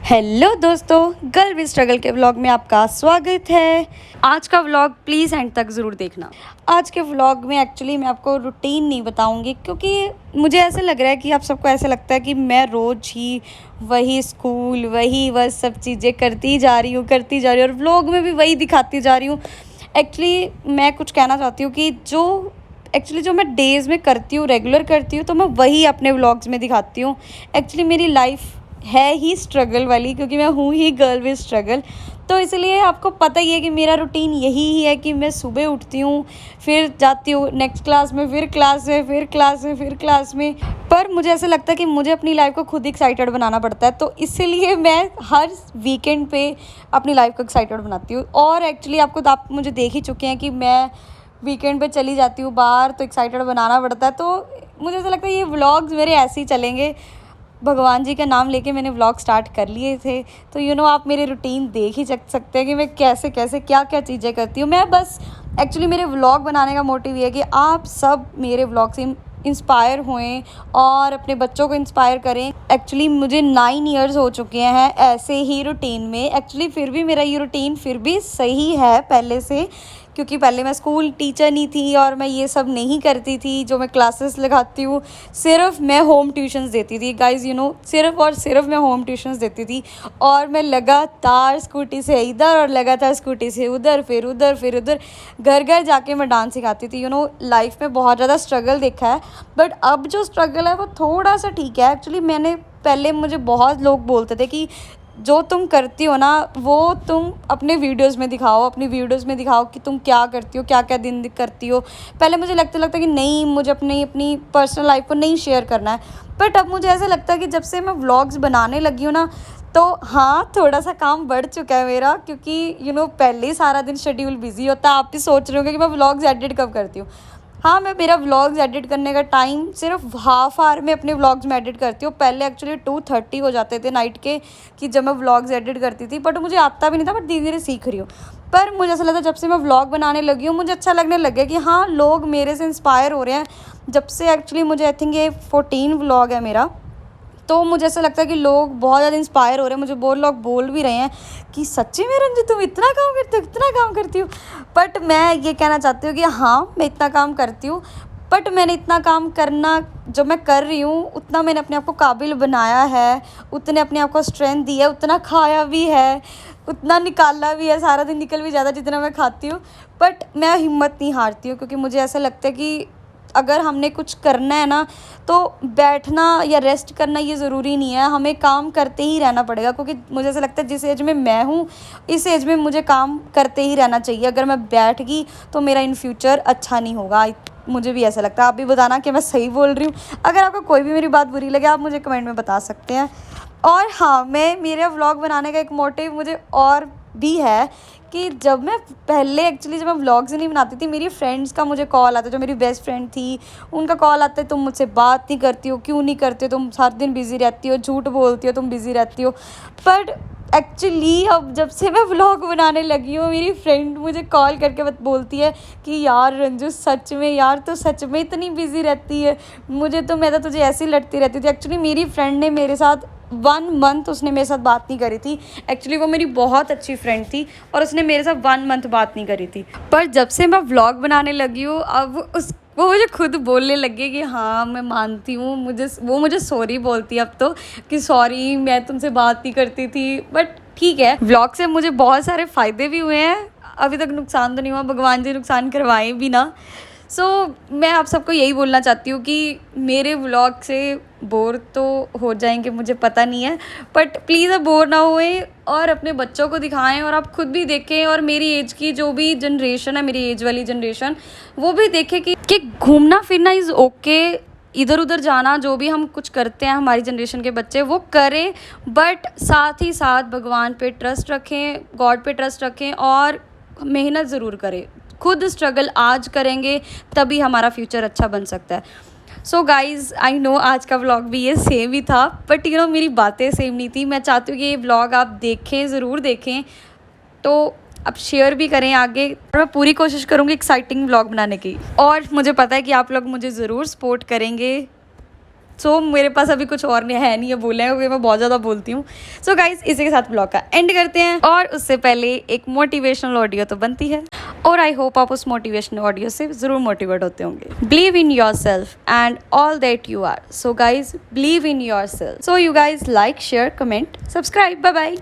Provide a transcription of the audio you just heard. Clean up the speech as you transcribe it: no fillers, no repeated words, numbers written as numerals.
Hello दोस्तों, girl with struggle के vlog में आपका स्वागत है। आज का व्लॉग प्लीज़ एंड तक ज़रूर देखना। आज के व्लॉग में एक्चुअली मैं आपको रूटीन नहीं बताऊंगी क्योंकि मुझे ऐसे लग रहा है कि आप सबको ऐसे लगता है कि मैं रोज़ ही वही स्कूल वही बस सब चीज़ें करती जा रही हूँ और व्लॉग में भी वही दिखाती जा रही हूँ। एक्चुअली मैं कुछ कहना चाहती हूँ कि जो मैं डेज़ में करती हूँ, रेगुलर करती हूँ, तो मैं वही अपने व्लॉग्स में दिखाती हूँ। एक्चुअली मेरी लाइफ है ही स्ट्रगल वाली क्योंकि मैं हूँ ही गर्ल विद स्ट्रगल। तो इसलिए आपको पता ही है कि मेरा रूटीन यही ही है कि मैं सुबह उठती हूँ, फिर जाती हूँ नेक्स्ट क्लास में, फिर क्लास में, फिर क्लास में, फिर क्लास में। पर मुझे ऐसा लगता है कि मुझे अपनी लाइफ को खुद एक्साइटेड बनाना पड़ता है, तो इसीलिए मैं हर वीकेंड पे अपनी लाइफ को एक्साइटेड बनाती हूँ। और एक्चुअली आप मुझे देख ही चुके हैं कि मैं वीकेंड पे चली जाती हूँ बाहर, तो एक्साइटेड बनाना पड़ता है। तो मुझे ऐसा लगता है ये व्लॉग्स मेरे ऐसे ही चलेंगे। भगवान जी का नाम लेके मैंने व्लॉग स्टार्ट कर लिए थे, तो आप मेरे रूटीन देख ही सकते हैं कि मैं कैसे कैसे क्या क्या चीज़ें करती हूँ। मैं बस एक्चुअली मेरे व्लॉग बनाने का मोटिव ये है कि आप सब मेरे व्लॉग से इंस्पायर हुएं और अपने बच्चों को इंस्पायर करें। एक्चुअली मुझे 9 इयर्स हो चुके हैं ऐसे ही रूटीन में। एक्चुअली फिर भी मेरा ये रूटीन फिर भी सही है पहले से, क्योंकि पहले मैं स्कूल टीचर नहीं थी और मैं ये सब नहीं करती थी जो मैं क्लासेस लगाती हूँ। सिर्फ मैं होम ट्यूशन्स देती थी गाइज़, सिर्फ और सिर्फ मैं होम ट्यूशन्स देती थी। और मैं लगातार स्कूटी से इधर और लगातार स्कूटी से उधर, फिर उधर घर घर जाके मैं डांस सिखाती थी। लाइफ में बहुत ज़्यादा स्ट्रगल देखा है, बट अब जो स्ट्रगल है वो थोड़ा सा ठीक है। एक्चुअली पहले मुझे बहुत लोग बोलते थे कि जो तुम करती हो ना वो तुम अपने वीडियोस में दिखाओ, कि तुम क्या करती हो, क्या क्या दिन करती हो। पहले मुझे लगता कि नहीं, मुझे अपनी पर्सनल लाइफ को नहीं शेयर करना है। बट अब मुझे ऐसा लगता है कि जब से मैं व्लॉग्स बनाने लगी हूँ ना, तो हाँ, थोड़ा सा काम बढ़ चुका है मेरा, क्योंकि पहले ही सारा दिन शेड्यूल बिजी होता है। आप भी सोच रहे होंगे कि मैं व्लॉग्स एडिट कब करती हूँ। हाँ, मैं मेरा व्लॉग्स एडिट करने का टाइम सिर्फ हाफ आवर में अपने व्लॉग्स में एडिट करती हूँ। पहले एक्चुअली 2:30 हो जाते थे नाइट के कि जब मैं व्लॉग्स एडिट करती थी, बट मुझे आता भी नहीं था, बट धीरे धीरे सीख रही हूँ। पर मुझे ऐसा लगता है जब से मैं व्लॉग बनाने लगी हूँ मुझे अच्छा लगने लग गया कि हाँ, लोग मेरे से इंस्पायर हो रहे हैं। जब से एक्चुअली मुझे आई थिंक ये 14 व्लॉग है मेरा, तो मुझे ऐसा लगता है कि लोग बहुत ज़्यादा इंस्पायर हो रहे हैं। मुझे बहुत लोग बोल भी रहे हैं कि सच्ची में रंजू तुम इतना काम करती हो। बट मैं ये कहना चाहती हूँ कि हाँ, मैं इतना काम करती हूँ, बट मैंने इतना काम करना जो मैं कर रही हूँ उतना मैंने अपने आप को काबिल बनाया है, उतने अपने आप को स्ट्रेंथ दी है, उतना खाया भी है, उतना निकाला भी है। सारा दिन निकल भी ज़्यादा जितना मैं खाती हूँ, बट मैं हिम्मत नहीं हारती हूँ, क्योंकि मुझे ऐसा लगता है कि अगर हमने कुछ करना है ना, तो बैठना या रेस्ट करना ये ज़रूरी नहीं है, हमें काम करते ही रहना पड़ेगा। क्योंकि मुझे ऐसा लगता है जिस एज में मैं हूँ इस एज में मुझे काम करते ही रहना चाहिए। अगर मैं बैठ गई तो मेरा इन फ्यूचर अच्छा नहीं होगा। मुझे भी ऐसा लगता है। आप भी बताना कि मैं सही बोल रही हूँ। अगर आपको कोई भी मेरी बात बुरी लगे आप मुझे कमेंट में बता सकते हैं। और हाँ, मेरा व्लॉग बनाने का एक मोटिव मुझे और भी है कि जब मैं व्लॉग्स नहीं बनाती थी, मेरी फ्रेंड्स का मुझे कॉल आता, जो मेरी बेस्ट फ्रेंड थी उनका कॉल आता है, तुम मुझसे बात नहीं करती हो, क्यों नहीं करती हो, तुम हर दिन बिज़ी रहती हो, झूठ बोलती हो, तुम बिज़ी रहती हो। पर एक्चुअली अब जब से मैं व्लॉग बनाने लगी हूँ, मेरी फ्रेंड मुझे कॉल करके बोलती है कि यार रंजू, सच में यार तो सच में इतनी बिज़ी रहती है। मैं तो तुझे ऐसे ही लड़ती रहती थी। एक्चुअली मेरी फ्रेंड ने मेरे साथ 1 मंथ उसने मेरे साथ बात नहीं करी थी। एक्चुअली वो मेरी बहुत अच्छी फ्रेंड थी और उसने मेरे साथ 1 मंथ बात नहीं करी थी। पर जब से मैं व्लॉग बनाने लगी हूँ, अब वो मुझे खुद बोलने लगे कि हाँ, मैं मानती हूँ, मुझे सॉरी बोलती है अब तो, कि सॉरी मैं तुमसे बात नहीं करती थी। बट ठीक है, व्लॉग से मुझे बहुत सारे फ़ायदे भी हुए हैं। अभी तक नुकसान तो नहीं हुआ, भगवान जी नुकसान करवाए भी ना। मैं आप सबको यही बोलना चाहती हूँ कि मेरे व्लॉग से बोर तो हो जाएंगे, मुझे पता नहीं है, बट प्लीज़ अब बोर ना हुए और अपने बच्चों को दिखाएं और आप खुद भी देखें। और मेरी एज की जो भी जनरेशन है, मेरी एज वाली जनरेशन, वो भी देखे कि घूमना फिरना इज़ ओके। इधर उधर जाना, जो भी हम कुछ करते हैं हमारी जनरेशन के बच्चे वो करें, बट साथ ही साथ भगवान पे ट्रस्ट रखें, गॉड पे ट्रस्ट रखें और मेहनत ज़रूर करें। खुद स्ट्रगल आज करेंगे तभी हमारा फ्यूचर अच्छा बन सकता है। सो गाइज़, आई नो आज का व्लॉग भी ये सेम ही था, बट मेरी बातें सेम नहीं थी। मैं चाहती हूँ कि ये व्लॉग आप देखें, ज़रूर देखें, तो आप शेयर भी करें आगे। और मैं पूरी कोशिश करूँगी एक्साइटिंग व्लॉग बनाने की, और मुझे पता है कि आप लोग मुझे ज़रूर सपोर्ट करेंगे। सो मेरे पास अभी कुछ और नहीं है, नहीं है बोलने क्योंकि मैं बहुत ज़्यादा बोलती हूँ। सो गाइज इसी के साथ ब्लॉग का एंड करते हैं, और उससे पहले एक मोटिवेशनल ऑडियो तो बनती है, और आई होप आप उस मोटिवेशनल ऑडियो से ज़रूर मोटिवेट होते होंगे। Believe in yourself and all that you are. So guys believe in yourself. So you guys like, share, comment, subscribe. Bye bye.